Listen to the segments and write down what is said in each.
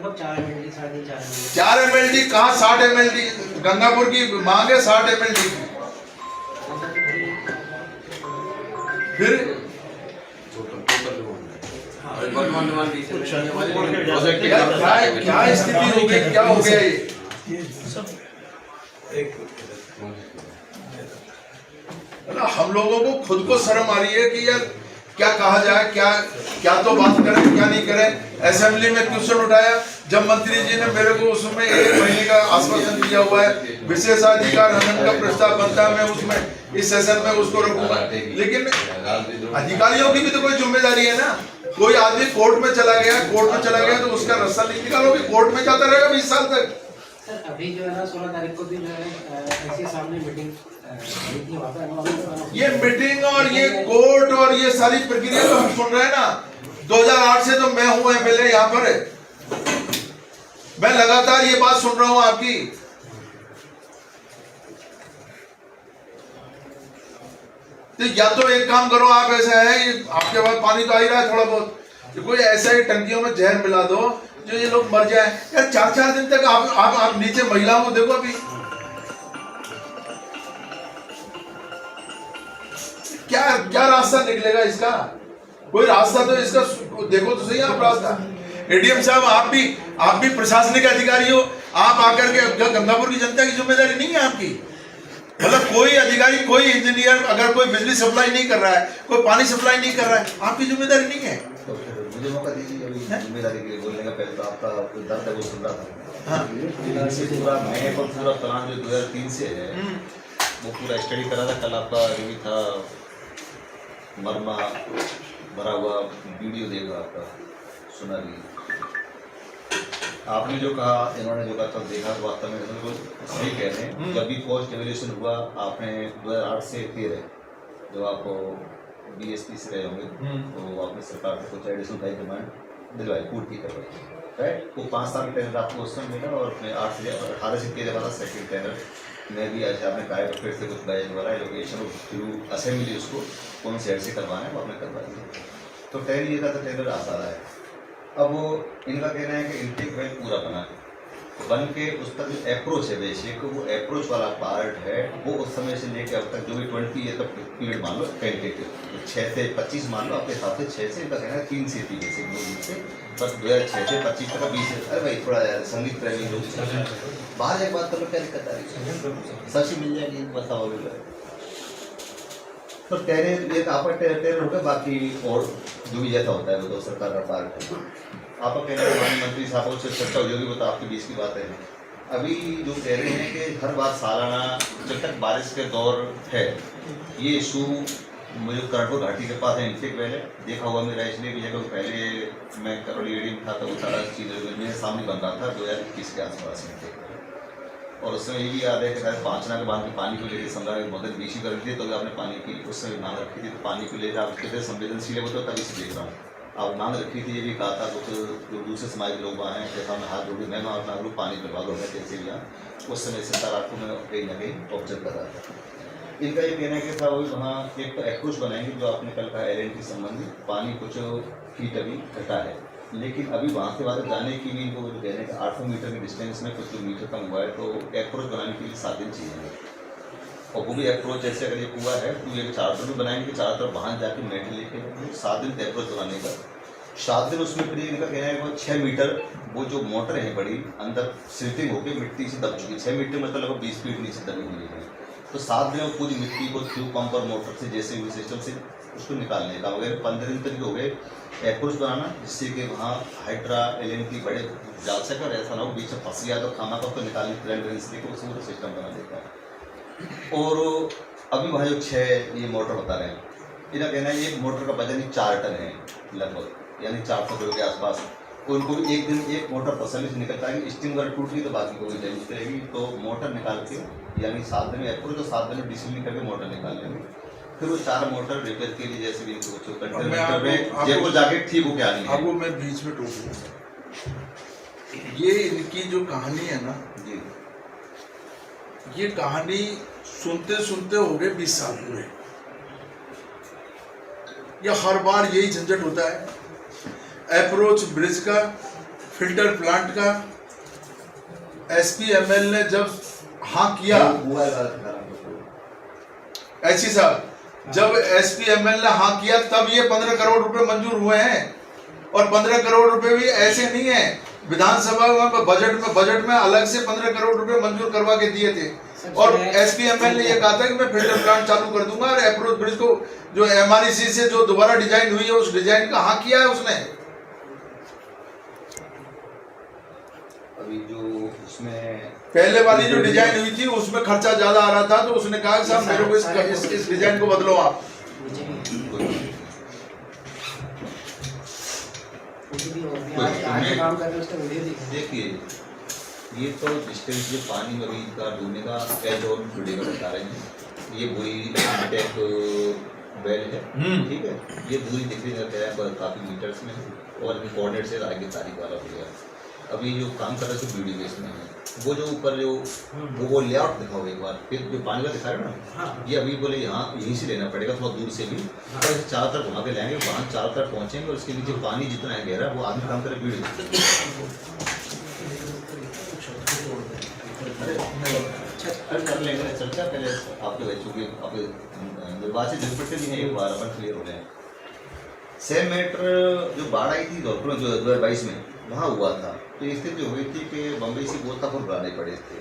लगभग 4 ml 4 MLD कहाँ 60 MLD Gangapur की मांग है 60 MLD की। फिर क्या स्थिति हो गई, क्या हो गया ये? हम लोगों को खुद को शर्म आ रही है कि यार क्या कहा जाए, क्या तो बात करें क्या नहीं करें। असेंबली में क्वेश्चन उठाया जब मंत्री जी ने मेरे को उसमें 1 महीने का आश्वासन दिया हुआ है, विशेषाधिकार हनन का प्रस्ताव बनता है, मैं उसमें इस सेशन में उसको रखूंगा। लेकिन अधिकारियों की भी तो कोई जिम्मेदारी है ना। कोई आदमी कोर्ट में चला गया तो उसका रास्ता नहीं निकालोगे, कोर्ट में जाता रहेगा 20 साल तक। सर अभी जो है ना 16 तारीख को भी जो है ऐसे सामने मीटिंग ये मीटिंग और ये कोर्ट और ये सारी प्रक्रिया तो हम सुन रहे हैं ना। 2008 से तो मैं हूं MLA यहाँ पर, मैं लगातार ये बात सुन रहा हूं आपकी। तो या तो एक काम करो आप, ऐसा है आपके पास पानी तो आ ही रहा है थोड़ा बहुत, तो कोई ऐसा ही टंकियों में जहर मिला दो जो ये लोग मर जाए यार। 4-4 दिन तक आप नीचे महिलाओं को देखो, अभी क्या रास्ता निकलेगा इसका? कोई रास्ता तो इसका देखो तो सही आप रास्ता। ADM साहब आप भी प्रशासनिक अधिकारी हो, आप आकर के गंगापुर की जनता की जिम्मेदारी नहीं है आपकी? मतलब कोई अधिकारी, कोई इंजीनियर अगर कोई बिजली सप्लाई नहीं कर रहा है, कोई पानी सप्लाई नहीं कर रहा है, आपकी जिम्मेदारी नहीं है? तो फिर मुझे मौका दीजिए अभी जिम्मेदारी के लिए बोलने का। पहले तो आपका दर्द है वो सुन रहा था। हाँ, पूरा मैं पर पूरा प्लान जो 2003 से है वो पूरा स्टडी करा था। कल आपका रिव्यू था, मरमा भरा हुआ वीडियो देगा आपका, सुना भी। आपने जो कहा, इन्होंने जो कहा तब देखा तो वास्तव में बिल्कुल सही कह रहे हैं। जब भी पोस्ट एवोल्यूशन हुआ आपने 2008 से 13 जब आप BSP से रहे होंगे तो आपने सरकार से कुछ एडिशनल हाई डिमांड दिलवाई, पूर्ति करवाई, राइट। वो 5 साल का टेनर आपको उस समय मिला और अपने 18 से 13 वाला सेकेंड टेनर में भी आज आपने कहा फिर से कुछ बैच वाला एलोकेशन थ्रू असेंबली उसको कौन से हेड से करवाना है वो आपने करवा दिया। तो टेन ये था तो टेनर आ रहा है। अब वो इनका कहना है कि इनटेक वेल पूरा बन के उस तक जो अप्रोच है बेसिक, वो अप्रोच वाला पार्ट है वो उस समय से लेकर अब तक जो भी 20 ईयर का पीरियड मान लो, टेंटेटिव 6 से 25 मान लो आपके हिसाब से 6 से, इनका कहना है 3 से थी बेसिक लोग से, बस 2006 से 25 तक 20 से। अरे भाई थोड़ा संगीत प्रेमी लोग बाहर एक बात कर लो, क्या दिक्कत आ रही है? सच ही मिल जाएगी, बताओ। तो टेरर ये आपका टेरर होगा, बाकी और जो भी जैसा होता है वो तो सरकार का पार्ट है। आपका कहना है माननीय मंत्री साहब से चर्चा हुई होगी, वो तो आपके बीच की बात है। अभी जो कह रहे हैं कि हर बार सालाना जब तक बारिश के दौर है ये इशू मुझे करंटपुर घाटी के पास है, इनटेक वेल है, देखा हुआ मेरा इसलिए भी है क्योंकि पहले मैं करौली एरिया में था तो वो सारा चीज़ मेरे सामने बन रहा था 2021 के आसपास में। और उस समय ये भी याद है कि शायद पांचना के बाद पानी को लेकर समझा मदद बीसी कर दी, तो भी आपने पानी की उस समय मांग रखी थी, तो पानी को लेकर आप कितने संवेदनशील है वो तो तभी से देख रहा हूँ। आप मांग रखी थी, ये भी कहा था कुछ जो दूसरे समाज के लोग वहाँ हैं जैसा मैं हाथ जोड़ी मैं अपना लोग पानी करवा दो कैसे भी यहाँ उस समय सरकार आपको मैं कहीं ना कहीं ऑब्जर्व कर रहा था। इनका ये कहना है कि था वही वहाँ एक तो अप्रोच बनाएंगे जो आपने कल कहा LNT संबंधी पानी कुछ फीट अभी घटा है, लेकिन अभी वहाँ से वापस जाने की भी इनको कहने हैं कि 800 मीटर के डिस्टेंस में कुछ मीटर कम हुआ है, तो अप्रोच बनाने के लिए 7 दिन चाहिए। और वो भी अप्रोच जैसे अगर ये कुआ है तो ये 4 तरफ बनाएंगे, 4 तरफ बाहर जाके मेट लेके 7 दिन अप्रोच बनाने का। 7 दिन उसमें फिर इनका कहना है वो 6 मीटर वो जो मोटर है बड़ी अंदर सिल्टिंग होकर मिट्टी से दब चुकी, 6 मीटर मतलब लगभग 20 फीट नीचे दबी हुई है। तो 7 दिन में पूरी मिट्टी को थ्रू पंप और मोटर से जैसे भी सिस्टम से उसको निकालने का वगैरह 15 दिन तक हो गए अप्रोच बनाना, जिससे कि वहाँ हाइड्रा LNT बड़े जाल से कर ऐसा ना हो बीच में फंस गया तो खाना का तो निकालने ट्रेन से लेकर उसमें सिस्टम बना देता है। और अभी वहाँ जो 6 ये मोटर बता रहे हैं, इनका कहना है एक मोटर का वजन 4 टन है लगभग, यानी 400 किलो के आसपास। उनको भी एक दिन एक मोटर तसल्ली से निकलता है, स्टीम अगर टूट गई तो बाकी कोई डैमेज करेगी, तो मोटर निकाल के यानी 7 दिन में अप्रोच तो 7 दिन में डिसलिंग करके मोटर निकाल लेंगे, फिर वो 4 मोटर रिपेयर के लिए जैसे भी इनको कंटेनर में जयपुर जाके ठीक हो क्या नहीं है। आपको मैं बीच में टोकूंगा, ये इनकी जो कहानी है ना जी, ये कहानी सुनते सुनते हो गए 20 साल पूरे। ये हर बार यही झंझट होता है, अप्रोच ब्रिज का फिल्टर प्लांट का SPML ने जब हाँ किया, ऐसी साहब, जब SPML ने हाँ किया तब ये 15 करोड़ रुपए मंजूर हुए हैं। और 15 करोड़ रुपए भी ऐसे नहीं है, विधानसभा में बजट में अलग से 15 करोड़ रुपए मंजूर करवा के दिए थे। और SPML ने ये कहा था कि मैं फिल्टर प्लांट चालू कर दूंगा, और अप्रोच ब्रिज को जो MREC से जो दोबारा डिजाइन हुई है उस डिजाइन का हाँ किया है उसने। अभी जो उसमें पहले वाली जो डिजाइन हुई थी उसमें खर्चा ज्यादा आ रहा था, तो उसने कहा कि साहब मेरे को इस डिजाइन को बदलो आप। देखिए, ये तो डिस्टेंस जो पानी में अभी का ढूंढने का एज और वीडियो बता रहे हैं, ये बुरी टेक वेल है, ठीक है। ये दूरी दिख रही है काफी मीटर्स में, और कोऑर्डिनेट से आगे तारीख वाला हो गया। अभी जो काम कर रहे थे वीडियो बेस में है, वो जो ऊपर जो वो लेआउट दिखाओ एक बार, फिर जो पानी का दिखा रहे हो ना, ये अभी बोले यहाँ यहीं से लेना पड़ेगा, थोड़ा दूर से भी, और चारों तरफ घुमा के लाएंगे, वहाँ चारों तरफ पहुँचेंगे, और उसके नीचे पानी जितना है गहरा वो आदमी काम करे वीडियो। कर लेंगे चर्चा, पहले आपके बच्चों की आपके निर्वाचित जनपद भी हैं, एक बार अपन क्लियर हो जाए। सेम मैटर जो बाढ़ आई थी धौलपुर में 2022 में, वहाँ हुआ था, तो स्थिति हुई थी कि बम्बई से गोताखोर बुलाने पड़े थे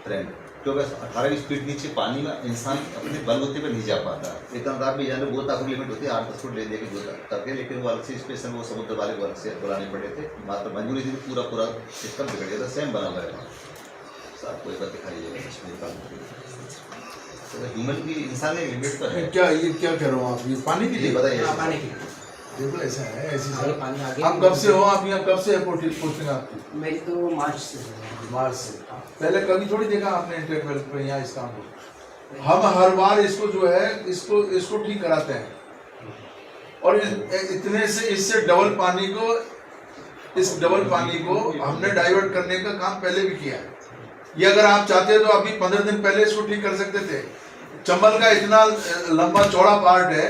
ट्रेन, क्योंकि 18 फीट नीचे पानी में इंसान अपने बलबूते पर नहीं जा पाता। इतना रात भी जाने गोताखोर लिमिट होती है 8-10 फुट ले देके गोता करके, लेकिन वो अलग से स्पेशल वो समुद्र वाले को अलग से बुलाने पड़े थे, मात्र मजबूरी थी, पूरा सिस्टम बिगड़ गया था। सेम बना हुआ है साहब, कोई बात दिखाई कश्मीर का, तो ह्यूमन की इंसान एक लिमिट पर है। क्या ये क्या कह रहे हो आप, ये पानी के लिए बताइए। पानी की देखो ऐसा है, ऐसी पानी आगे। हम कब से हो, आप यहाँ कब से है पोस्टिंग आपकी? मेरी तो मार्च से। मार्च से। पहले कभी थोड़ी देखा आपने इंटरवेल पे यहाँ इस काम को। हम हर बार इसको जो है इसको ठीक कराते हैं, और इतने से इससे डबल पानी को, इस डबल पानी को हमने डाइवर्ट करने का काम पहले भी किया है। ये अगर आप चाहते तो अभी 15 दिन पहले इसको ठीक कर सकते थे। चंबल का इतना लंबा चौड़ा पार्ट है,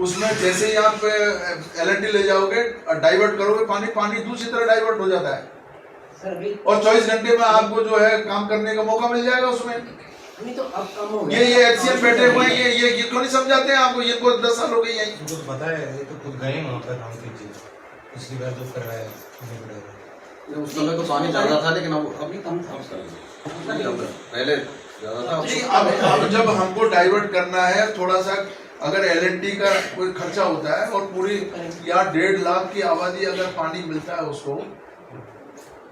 उसमें जैसे ही आप LNT ले जाओगे, डाइवर्ट करोगे, पानी दूसरी तरह डाइवर्ट हो जाता है, और 24 घंटे में आपको जो है काम करने का मौका मिल जाएगा उसमें। नहीं तो अब कम हो गया। ये एक्सीएम बैठे हुए हैं, ये क्यों नहीं समझाते हैं आपको? ये को 10 साल हो गई है, तो पता है, ये तो खुद गए वहाँ पर काम कीजिए, पिछली बार जो कर रहा है नहीं पड़ेगा। उस समय तो पानी ज्यादा था, लेकिन अब अभी कम था, पहले ज्यादा था। नहीं, अब जब हमको डाइवर्ट करना है थोड़ा सा, अगर LNT का कोई खर्चा होता है, और पूरी यहाँ 1.5 लाख की आबादी अगर पानी मिलता है उसको,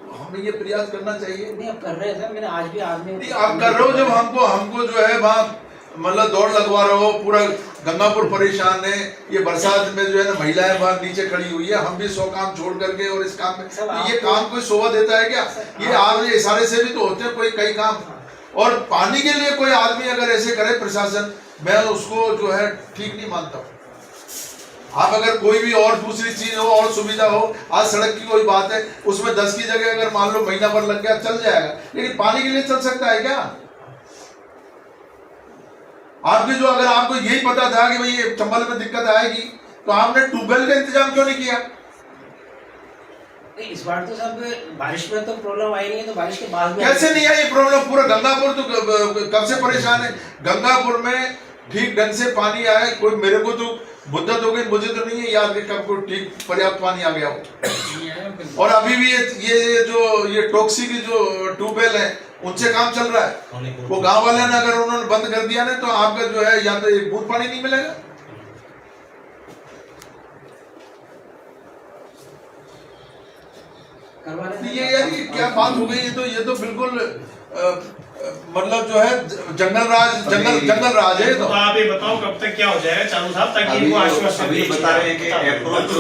तो हमें ये प्रयास करना चाहिए। नहीं अब कर रहे हैं सर, मैंने आज भी नहीं आप कर रहे हो, जब हमको जो है वहाँ मतलब दौड़ लगवा रहे हो, पूरा गंगापुर परेशान है, ये बरसात में जो है ना महिलाएं वहाँ नीचे खड़ी हुई है, हम भी 100 काम छोड़ करके और इस काम में, तो ये काम कोई शोभा देता है क्या? ये आप इशारे से भी तो होते हैं कोई कई काम, और पानी के लिए कोई आदमी अगर ऐसे करे प्रशासन, मैं उसको जो है ठीक नहीं मानता हूँ। आप अगर कोई भी और दूसरी चीज हो और सुविधा हो, आज सड़क की कोई बात है, उसमें 10 की जगह अगर मान लो महीना भर लग गया चल जाएगा, लेकिन पानी के लिए चल सकता है क्या? आपके जो, अगर आपको यही पता था कि भाई चंबल में दिक्कत आएगी, तो आपने ट्यूबवेल का इंतजाम क्यों नहीं किया? इस बार तो सब बारिश में तो प्रॉब्लम आई नहीं है, तो बारिश के बाद में कैसे नहीं आई प्रॉब्लम? पूरा गंगापुर तो कब से परेशान है। गंगापुर में ठीक ढंग से पानी आया, कोई मेरे को तो मुद्दत हो गई, मुझे तो नहीं है याद कि कब को ठीक पर्याप्त पानी आ गया हो। और अभी भी ये टॉक्सी की जो ट्यूबवेल है उनसे काम चल रहा है, वो गांव वाले ने अगर उन्होंने बंद कर दिया ना, तो आपका जो है यहाँ तो एक बूंद पानी नहीं मिलेगा। ये यार ये क्या बात हो गई? ये तो बिल्कुल मतलब जो है जंगल राज है। तो आप ये बताओ कब तक क्या हो जाएगा चालू साहब, ताकि इनको आश्वासन अभी बता रहे हैं कि अप्रोच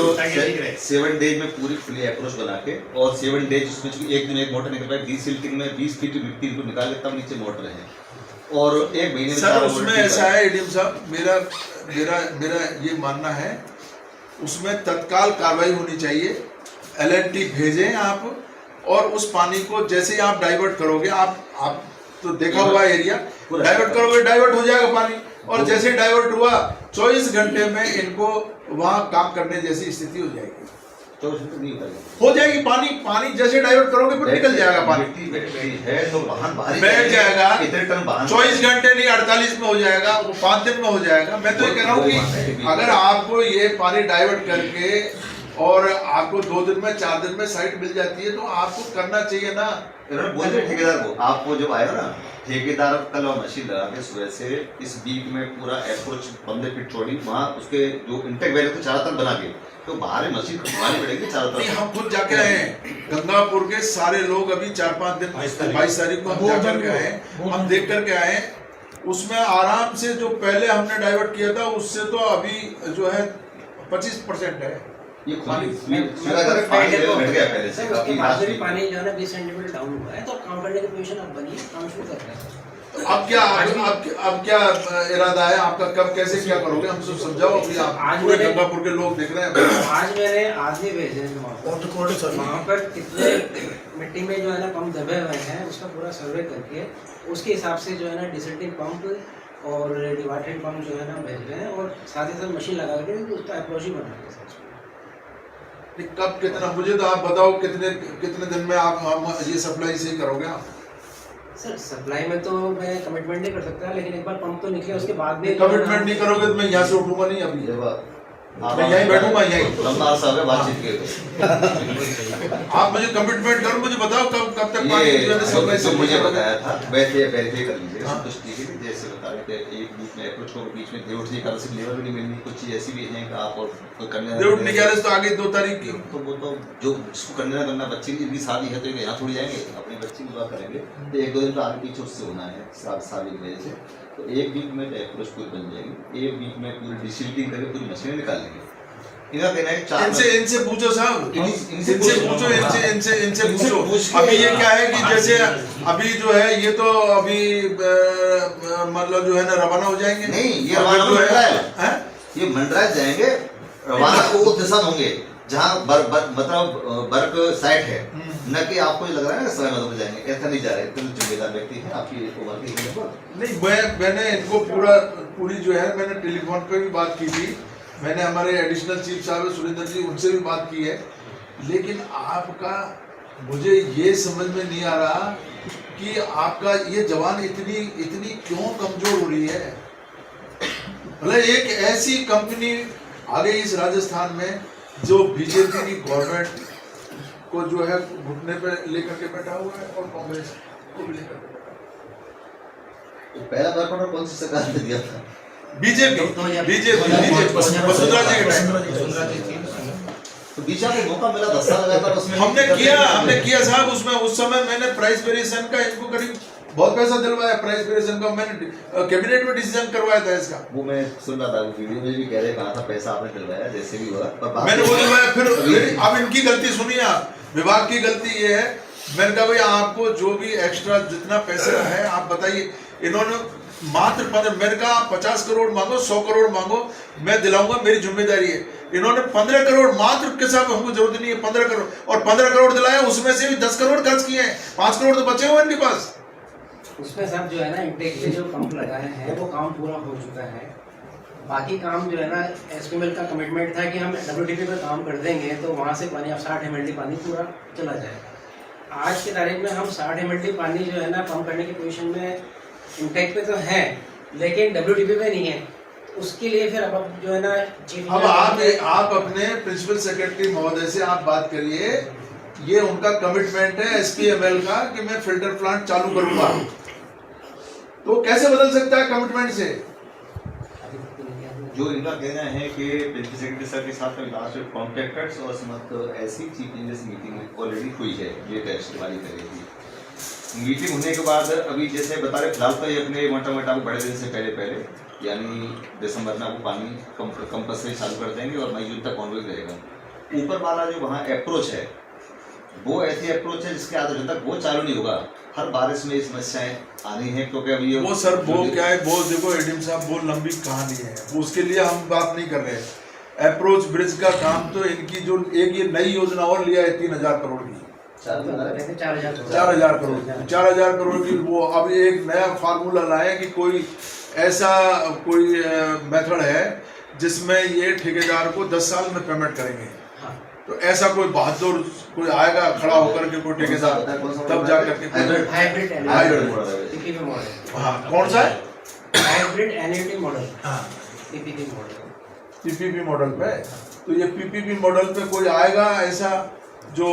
7 डेज में पूरी फुली अप्रोच बना के, और 7 डेज उसमें एक दिन एक मोटर निकल रहा है, डीसिल्टिंग में 20 फीट मिट्टी को निकाल के तब नीचे मोटर है, और 1 महीने में सर उसमें ऐसा है एडीएम साहब, मेरा ये मानना है उसमें तत्काल कार्रवाई होनी चाहिए। LNT भेजें आप, और उस पानी को जैसे ही आप डाइवर्ट करोगे, आप तो देखा हुआ एरिया, डाइवर्ट करोगे डाइवर्ट हो जाएगा पानी, और जैसे डाइवर्ट हुआ 24 घंटे में इनको वहां काम करने जैसी स्थिति हो जाएगी। 24 घंटे नहीं होता। हो जाएगी, पानी जैसे डाइवर्ट करोगे फिर निकल जाएगा पानी, मिट्टी बैठती है तो वाहन बाहर बैठ जाएगा। इतने टन वाहन 24 घंटे नहीं 48 में हो जाएगा, वो 5 दिन में हो जाएगा। मैं तो ये कह रहा हूँ कि अगर आपको ये पानी डाइवर्ट करके और आपको 2 दिन में 4 दिन में साइट मिल जाती है तो आपको करना चाहिए ना। इन्होंने बोल दिया ठेकेदार को, आपको जब आया ना ठेकेदार कल वहाँ मशीन लगा के सुबह से इस वीक में पूरा अप्रोच 15 फीट चौड़ी वहाँ उसके जो इंटेक वैल्यू थे चारों तरफ बना के, तो बाहर मशीन घुमानी पड़ेगी चारों नहीं, तरफ। हम खुद जाके आए हैं गंगापुर के सारे लोग, अभी 4-5 दिन 22 तारीख को हम जाकर के आए, हम देख करके आए। उसमें आराम से जो पहले हमने डाइवर्ट किया था उससे तो अभी जो है 25% है ये पानी। पानी घट गया पहले से काफी लास्ट वीक में। पानी जो है ना 20 सेंटीमीटर डाउन हुआ है, तो काम करने की पोजीशन अब बनी है, काम शुरू कर रहे हैं। तो अब क्या इरादा है आपका, कब कैसे क्या करोगे, हमसे समझाओ। अभी आप आज पूरे मैंने- गंगापुर के लोग देख रहे हैं। आज मैंने आदमी भेजे हैं वहाँ पर कितने मिट्टी में जो है ना पंप दबे हुए हैं उसका पूरा सर्वे करके उसके हिसाब से जो है ना डिसल्टिंग पंप और डिवाटरिंग पंप जो है ना भेज रहे हैं, और साथ ही साथ मशीन लगा के उसका अप्रोच ही बना रहे हैं। नहीं, कब कितना, मुझे तो आप बताओ कितने दिन में आप हम ये सप्लाई से करोगे आप? सर सप्लाई में तो मैं कमिटमेंट नहीं कर सकता, लेकिन एक बार पंप तो निकले उसके बाद भी कमिटमेंट नहीं करोगे तो मैं यहाँ से उठूंगा नहीं अभी, जब मैं यहीं बैठूंगा यहीं। लंबा अरसा हो गया बातचीत के। आप मुझे कमिटमेंट करो, मुझे बताओ कब तक पानी जो है ना सप्लाई से मुझे करोगे? बताया था वैसे कर लीजिएगा हाँ। कुछ ठीक है, जैसे बता रहे थे एक बीच में अप्रोच को बीच में देवट जी का सिर्फ लेबर भी नहीं मिलनी, कुछ चीज ऐसी भी है कि आप और कोई करने देवट नहीं कह रहे तो आगे 2 तारीख की तो वो तो जो जिसको करने ना करना, बच्चे की भी शादी है तो यहाँ थोड़ी जाएंगे, अपनी बच्ची की विवाह करेंगे तो 1-2 दिन तो आगे पीछे उससे होना है शादी की वजह से। तो एक वीक में तो अप्रोच पूरी बन जाएगी, एक वीक में पूरी डिसिल्टिंग करके पूरी मशीनें निकाल लेंगे। इनका कहना है 4 इनसे पूछो साहब, इनसे इनसे पूछो। अभी ये क्या है कि जैसे अभी जो है ये तो अभी मतलब जो है ना रवाना हो जाएंगे। नहीं, ये रवाना जो मंडराज है ये मंडराज जाएंगे, रवाना को उस दिशा में होंगे जहाँ मतलब बर्फ साइट है, न कि आपको लग रहा है ना समय मतलब जाएंगे, ऐसा नहीं जा रहे। तो जिम्मेदार व्यक्ति है आपकी उम्र की। नहीं, मैंने इनको पूरी जो है मैंने टेलीफोन पे भी बात की थी, मैंने हमारे एडिशनल चीफ साहब सुरेंद्र जी उनसे भी बात की है, लेकिन आपका मुझे ये समझ में नहीं आ रहा कि आपका ये जवान इतनी क्यों कमजोर हो रही है। मतलब एक ऐसी कंपनी आ गई इस राजस्थान में जो बीजेपी की गवर्नमेंट को जो है घुटने पे लेकर के बैठा हुआ है और कांग्रेस को भी लेकर के बैठा हुआ है। पहला वर्क ऑर्डर कौन सी सरकार ने दिया था? बीजेपी वसुंधरा जी के टाइम तो बीचा को मौका मिला, 10 साल लगा था उसमें। हमने किया साहब। उसमें उस समय मैंने प्राइस वेरिएशन का इनको करीब बहुत पैसा दिलवाया, प्राइस वेरिएशन का मैंने कैबिनेट में डिसीजन करवाया था इसका। वो मैं सुन रहा था, वीडियो में भी कह रहे कहा था पैसा आपने दिलवाया जैसे भी हुआ, पर मैंने वो दिलवाया। फिर अब इनकी गलती सुनिए आप, विभाग की गलती ये है, मैंने कहा भाई आपको जो भी एक्स्ट्रा जितना पैसा है आप बताइए। इन्होंने मात्र 15, मैंने कहा 50 करोड़ मांगो, 100 करोड़ मांगो, मैं दिलाऊंगा, मेरी जिम्मेदारी है। इन्होंने 15 करोड़ मात्र के साथ, हमको जरूरत नहीं है 15 करोड़, और 15 करोड़ दिलाया, उसमें से भी 10 करोड़ खर्च किए हैं, 5 करोड़ तो बचे हुए इनके पास। उसमें सब जो है ना इंटेक के जो पंप लगाए हैं वो काम पूरा हो चुका है। बाकी काम जो है ना एसपीएमएल का कमिटमेंट था कि हम डब्ल्यूटीपी पे काम कर देंगे तो वहाँ से पानी अब 60 एमएलडी पानी पूरा चला जाएगा। आज की तारीख में हम 60 एमएलडी पानी जो है ना पंप करने की पोजीशन में इंटेक पे तो है, लेकिन डब्ल्यूटीपी पे नहीं है। उसके लिए फिर अब जो है ना चीफ, अब आप अपने प्रिंसिपल सेक्रेटरी महोदय से आप बात करिए, ये उनका कमिटमेंट है एसपीएमएल का कि मैं फिल्टर प्लांट चालू करूंगा, तो कैसे बदल सकता है कमिटमेंट से? जो इनका कहना है कि प्रिंसिपल सेक्रेटरी सर के साथ में लास्ट कॉन्ट्रैक्टर्स और समस्त ऐसी चीफ इंजीनियर से मीटिंग ऑलरेडी हुई है, ये टेस्ट वाली करेगी। मीटिंग होने के बाद अभी जैसे बता रहे फिलहाल तो ये अपने मोटा बड़े दिन से पहले यानी दिसंबर में आपको पानी कंपल्सरी चालू कर देंगे और मई जून तक ऑनवेज रहेगा। ऊपर वाला जो वहाँ अप्रोच है वो ऐसी अप्रोच है जिसके आधे तक वो चालू नहीं होगा। हर बारिश में ये समस्याएं आनी है, क्योंकि अभी वो सर वो क्या है, वो देखो एडीएम साहब वो लंबी कहानी है, वो उसके लिए हम बात नहीं कर रहे। अप्रोच ब्रिज का काम तो इनकी जो एक ये नई योजना और लिया है 3000 करोड़ की, 4000 करोड़ की, वो अब एक नया फार्मूला लाए कि कोई ऐसा कोई मेथड है जिसमें ये ठेकेदार को 10 साल में पेमेंट करेंगे। तो ऐसा कोई बहादुर कोई आएगा खड़ा होकर के कोई ठेकेदार, तब जा करके हाइब्रिड हाइब्रिड मॉडल है। पीपीपी मॉडल, हाँ कौन सा है हाइब्रिड एन्युटी मॉडल, हाँ पीपीपी मॉडल। पीपीपी मॉडल पे, तो ये पीपीपी मॉडल पे कोई आएगा ऐसा जो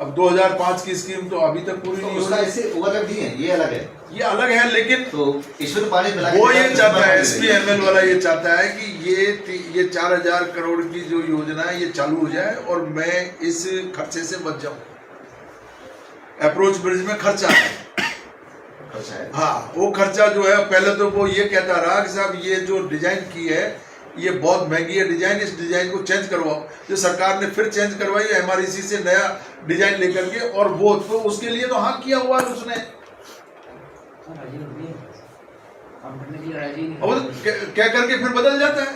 अब 2005 की स्कीम तो अभी तक पूरी तो नहीं उसका हुई, ऐसे ओवरलैप नहीं है, ये अलग है। ये अलग है, लेकिन तो इसमें पानी मिला के वो ये साथ चाहता है, पानी SPML वाला ये चाहता है कि ये 4000 करोड़ की जो योजना है ये चालू हो जाए और मैं इस खर्चे से बच जाऊं। अप्रोच ब्रिज में खर्चा है, खर्चा है। हाँ वो खर्चा जो है, पहले तो वो ये कहता रहा कि साहब ये जो डिजाइन की है ये बहुत महंगी है डिजाइन, इस डिजाइन को चेंज करवाओ। जो सरकार ने फिर चेंज करवाई MREC से नया डिजाइन लेकर के, और वो तो उसके लिए तो हाँ किया हुआ है उसने, राजी नहीं है, काम करने के लिए राजी नहीं और है। क्या करके फिर बदल जाता है।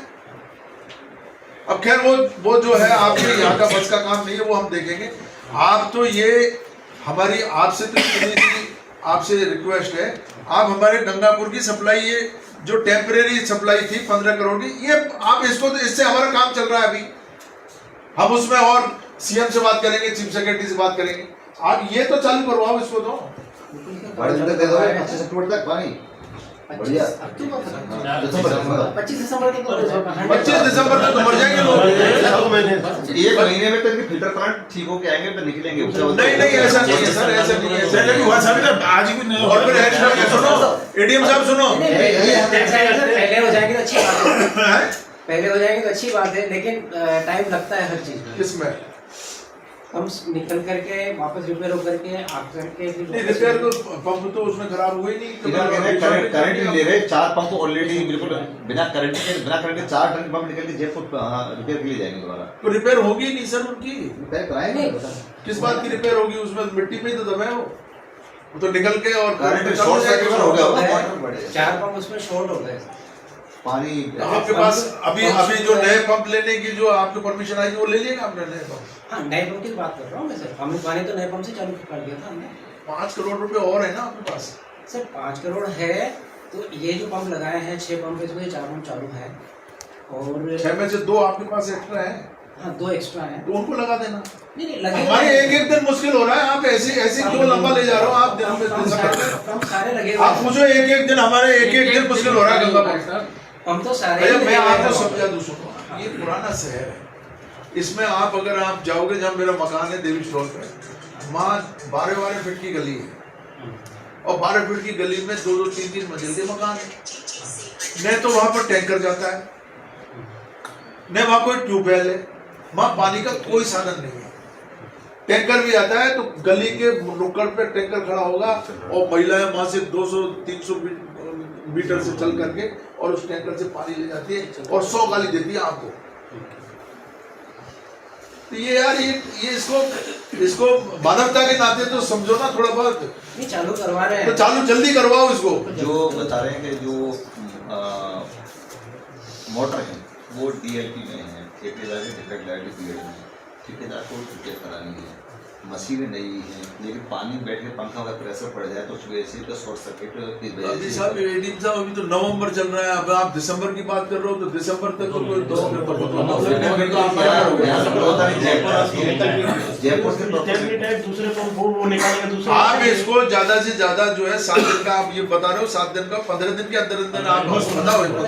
अब खैर वो जो है आपके यहाँ का बस का काम नहीं है, वो हम देखेंगे। आप तो ये हमारी आपसे तो इतनी सी आपसे रिक्वेस्ट है, आप हमारे गंगापुर की सप्लाई, ये जो टेम्परेरी सप्लाई थी 15 करोड़ की, ये आप इसको, तो इससे हमारा काम चल रहा है अभी, हम उसमें और CM से बात करेंगे, चीफ सेक्रेटरी से बात करेंगे, आप ये तो चालू करवाओ इसको तो। बड़े दिन तक दे दो 25 अक्टूबर तक पानी। बढ़िया। 25 दिसंबर तक 25 दिसंबर तक तो मर जाएंगे लोग। एक महीने में तो इनके फिल्टर प्लांट ठीक होके आएंगे तो निकलेंगे। नहीं ऐसा नहीं है सर, ऐसा नहीं है, पहले भी हुआ सर, आज भी नहीं और फिर सुनो ADM साहब सुनो, पहले हो जाएंगे तो अच्छी बात है, पहले हो जाएंगे तो अच्छी बात है, लेकिन टाइम लगता है हर चीज में। किसमें हम निकल करके वापस रिपेयर होकर के आकर के फिर नहीं, रिपेयर तो पंप तो उसमें खराब हुए नहीं, करंट नहीं ले रहे, 4 पंप ऑलरेडी बिल्कुल बिना करंट के 4 टन पंप निकल के जयपुर रिपेयर के लिए जाएंगे दोबारा। तो रिपेयर होगी नहीं सर उनकी, रिपेयर कराएंगे। किस बात की रिपेयर होगी, उसमें मिट्टी में ही तो दम है, वो तो निकल के और करंट शॉर्ट सर्किट हो गया होगा, 4 पंप उसमें शॉर्ट हो गए। पानी आपके पास अभी जो नए पंप लेने की जो आपको परमिशन आई वो ले लिएगा आपने नए पंप। हाँ, नए पंप की बात कर रहा हूँ मैं सर, हमने पानी तो नए पंप से चालू कर दिया था हमने। 5 करोड़ रुपए और है ना आपके पास सर, 5 करोड़ है तो ये जो पंप लगाए हैं 6 पंप, इसमें 4 पंप चालू है और 6 में से 2 आपके पास एक्स्ट्रा है, हाँ 2 एक्स्ट्रा है। तो उनको लगा देना। नहीं लगे हमारे एक दिन मुश्किल हो रहा है, आप ऐसे क्यों लंबा ले जा रहे हो आप दिनों में पंप सारे लगे हुए आप हैं। पूछो एक दिन हमारे एक दिन मुश्किल हो रहा है गंगापुर। पंप तो सारे भैया ही मैं लगे हुए आपको हैं। समझा दूं, सुनो, ये पुराना शहर है, इसमें आप अगर आप जाओगे, जहाँ मेरा मकान है देवी स्टॉल पे, वहाँ 12 फीट की गली है और 12 फीट की गली में 2-2 3-3 मंजिल के मकान है। न तो वहाँ पर टैंकर जाता है, न वहाँ कोई ट्यूबवेल है, वहाँ पानी का कोई साधन नहीं है। टैंकर भी आता है तो गली के नुक्कड़ पे टैंकर खड़ा होगा और महिलाएं वहाँ से 200-300 मीटर से चल करके और उस टैंकर से पानी ले जाती है और 100 गाली देती है आपको। तो ये यार ये इसको मानवता के नाते तो समझो ना थोड़ा बहुत। नहीं चालू करवा रहे हैं तो चालू जल्दी करवाओ इसको। जो बता रहे हैं कि जो मोटर है वो DLP में है, ठेकेदार के डिफेक्ट लाइट पीरियड में ठेकेदार को रिपेयर करानी है, मशीनें नहीं है, लेकिन पानी बैठ के पंखा का प्रेशर पड़ जाए तो उसकी वजह से तो शॉर्ट सर्किट की वजह अभी से साहब ADM साहब अभी तो नवंबर चल रहा है, अब आप दिसंबर की बात कर रहे हो तो दिसंबर तक तो कोई 2 मतलब फिर तो आप यहाँ से होता नहीं। जयपुर से दूसरे पंप वो निकालेंगे दूसरे। आप इसको ज्यादा से ज्यादा जो है 7 दिन का, आप ये बता रहे हो 7 दिन का, 15 दिन के अंदर आप बताओ इनको।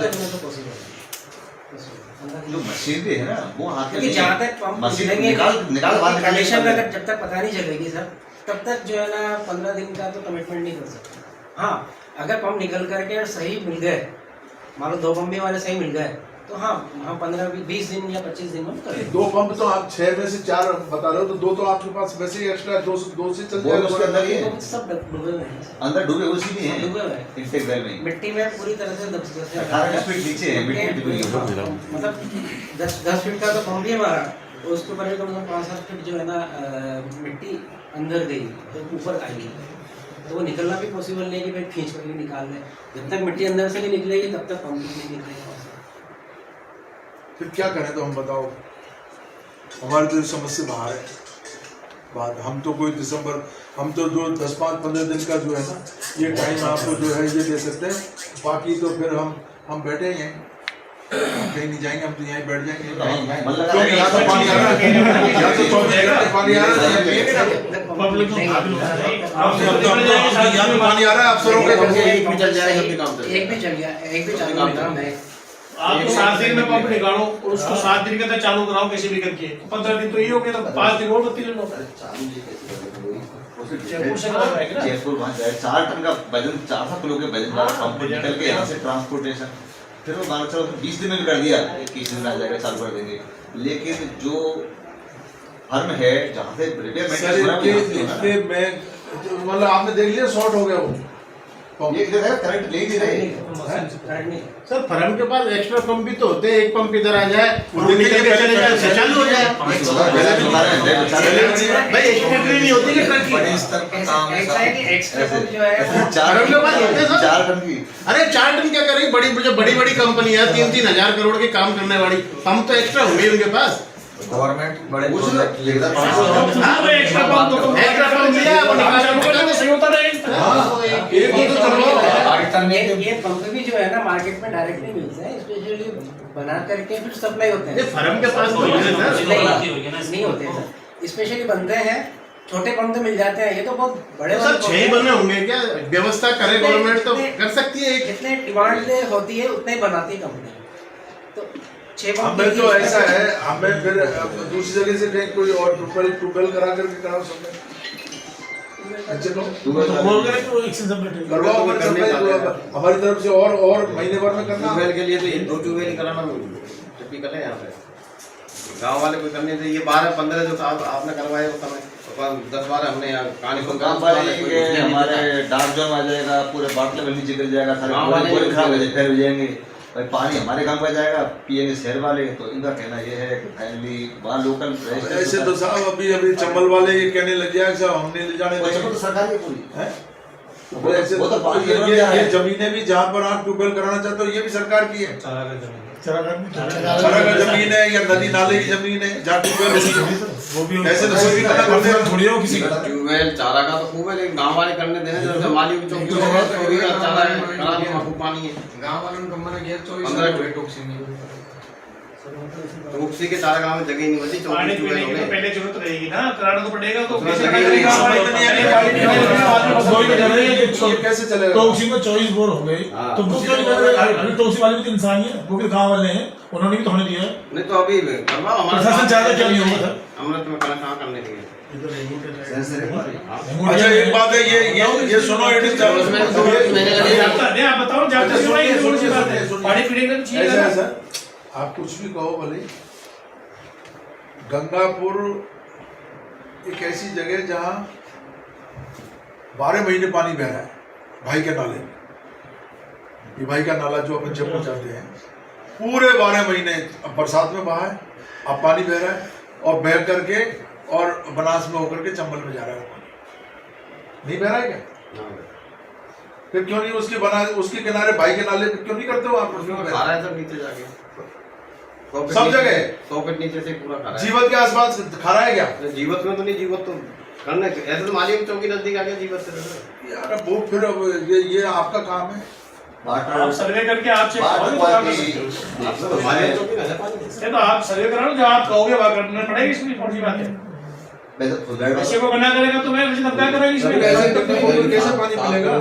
जो मशीनरी है ना वो हाथ में जहाँ तक पंप मशीन निकलेंगे निकाल बाहर कंडीशन में अगर जब तक पता नहीं चलेगी सर, तब तक जो है ना 15 दिन का तो कमिटमेंट नहीं कर सकते। हाँ, अगर पंप निकल करके सही मिल गए, मान लो 2 पंप भी हमारे सही मिल गए तो हाँ हम 15-20 दिन या 25 दिन में करेंगे। 2 पंप तो आप 6 में से 4 बता रहे हो, तो 2 तो आपके पास वैसे ही एक्स्ट्रा 2 से चल वो उसके अंदर ही है, पंप सब डूबे हुए हैं सर। अंदर डूबे उसी में है, डूबे हुए हैं इंटेक वेल में मिट्टी में पूरी तरह से 18 फीट नीचे है, मिट्टी डूबी है। मतलब 10 फीट का तो पंप ही हमारा, तो उसके ऊपर भी कम से कम 5-7 फीट जो है ना मिट्टी अंदर गई तो ऊपर आई, तो वो निकलना भी पॉसिबल नहीं कि भाई खींच करके निकाल लें। जब तक मिट्टी अंदर से नहीं निकलेगी तब तक पंप नहीं निकलेगा। फिर क्या करें, तो हम बताओ, हमारे तो समझ से बाहर है बात। हम तो कोई दिसंबर, हम तो जो 10-15 दिन का जो है ना, ये टाइम आपको जो है ये दे सकते हैं, बाकी तो फिर हम बैठे ही हैं। कहीं नहीं जाएंगे, हम तो यहीं बैठ जाएंगे। मन लगा क्योंकि यहाँ तो पानी आ रहा है, यहाँ तो 24 घंटे पानी आ रहा है, यहाँ पिएंगे ना। पब्लिक को भाग लो यहाँ पे पानी आ रहा है, अफसरों के एक भी चल जाएगा, जब भी काम चलेगा। एक भी चल गया, एक भी चालू है काम है। आप 7 दिन में पंप निकालो और उसको 7 दिन के अंदर चालू कराओ कैसे भी करके, 15 दिन तो ये हो गया, तो 5 दिन और बत्ती ले लो। जयपुर से कहाँ जाएगा? जयपुर वहाँ जाए 4 टन का वजन, 400 किलो के वजन वाला पंप निकल के यहाँ से ट्रांसपोर्टेशन, फिर वो 20 दिन में कर दिया, 21 दिन में आ जाएगा, चालू कर देंगे। लेकिन जो फर्म है जहाँ से रिपेयर इसके में मतलब आपने देख लिया शॉर्ट हो गया वो ये करंट ले नहीं रहे। सर फर्म के पास एक्स्ट्रा पंप भी तो होते हैं, एक पंप इधर आ जाए उधर निकल के चले जाए, चालू हो जाए। भाई एक्स्ट्रा नहीं होती कि ट्रक की बड़े स्तर पर काम है ऐसा है कि एक्स्ट्रा पंप जो है वो 4 के पास होते हैं सर। 4 टन की। अरे 4 टन क्या करेगी, बड़ी बड़ी कंपनियां 3-3 हजार करोड़ के काम करने वाली, पंप तो एक्स्ट्रा होंगे उनके पास। गवर्नमेंट बड़े कुछ प्रोजेक्ट लेगा, हाँ, तो एक्स्ट्रा पंप तो एक्स्ट्रा पंप लिया, वो निकाल चालू करने में सही होता नहीं। ये पंप भी जो है ना मार्केट में डायरेक्ट नहीं मिलते हैं, स्पेशली बना करके फिर सप्लाई होते हैं। फर्म के पास तो होते हैं सर। नहीं होते सर, स्पेशली बनते हैं, छोटे पंप तो मिल जाते हैं, ये तो बहुत बड़े सर 6 बने होंगे क्या, व्यवस्था करे गवर्नमेंट तो कर सकती है। जितने डिमांड होती है उतने ही बनाती है कंपनी, तो 6 पंप हमें तो ऐसा है, हमें फिर दूसरी जगह से कहीं कोई और ट्यूबवेल करा करके कराओ सब चलो करवाओ, हमारी तरफ से और महीने भर में करना। ट्यूबवेल के लिए तो ये 2 ट्यूबवेल ही कराना टिपिकल है यहाँ पे। गांव वाले कोई करने तो ये 12-15 जो आपने करवाए उस समय 10-12 हमने यहाँ कहानी को काम वाले ये हमारे डार्क जोन आ जाएगा, पूरे बाट लेवल नीचे गिर जाएगा, सारे पूरे खराब हो जाएंगे, फिर हो जाएंगे। भाई पानी हमारे गांव में जाएगा, पिएंगे शहर वाले। तो इनका कहना ये है कि फाइनली वहाँ लोकल ऐसे तो साहब अभी चंबल वाले ये कहने लग गया साहब हमने ले जाने तो सरकार की पूरी है। ऐसे वो तो पानी ये जमीनें भी जहाँ पर आप ट्यूबवेल कराना चाहते हो ये भी सरकार की है। चारा का जमीन है या नदी नाले की जमीन है जहाँ ट्यूबवेल ऐसे तो कोई भी करना करते थोड़ी हो किसी का ट्यूबवेल चारा का तो खूब है, लेकिन गांव वाले करने देने जैसे माली की चौकी चारा करा दिया, खूब पानी है गांव वालों को मना किया 24 टोक्सी के चारा गांव में जगह नहीं बची। पानी पीने की तो पहले जरूरत रहेगी ना, कराना तो पड़ेगा, तो कैसे कैसे चलेगा? तो उसी में 24 बोर हो गए, तो वो क्यों नहीं कर रहे? अभी तो उसी वाले भी तो इंसान ही है, वो भी गांव वाले हैं, उन्होंने भी तो होने दिया है। नहीं तो अभी करवाओ हमारे प्रशासन चाहता क्यों नहीं होगा सर? हमने तुम्हें कहाँ करने दिए। अच्छा एक बात है, ये सुनो एडिट आप बताओ जाते पानी पीने का चाहिए ऐसा ना। है सर, आप कुछ भी कहो भले, गंगापुर एक ऐसी जगह जहां 12 महीने पानी बह रहा है, भाई के नाले। ये भाई का नाला जो अपन जम्मू जाते हैं, पूरे 12 महीने अब बरसात में बहा है, अब पानी बह रहा है और बह करके और बनास में होकर के चंबल में जा रहा है पानी। नहीं बह रहा है क्या? फिर क्यों नहीं उसके किनारे भाई के नाले पे क्यों नहीं करते हो आप? खा रहा है सब नीचे जाके सब जगह 100 फीट नीचे से पूरा खा रहा है। जीवत के आसपास खा रहा है क्या? जीवत में तो नहीं, जीवत तो करने ऐसे तो माली चौकी नजदीक आ गया जीवत से। यार वो फिर अब ये आपका काम है। आप सर्वे करके आप चेक करो, हमारे चौकी नजर पानी तो आप सर्वे करा लो, जो आप कहोगे वह करना पड़ेगा, इसमें कौन सी बात है। ऐसे को मना करेगा तो मैं क्या करेंगे इसमें? कैसे पानी मिलेगा?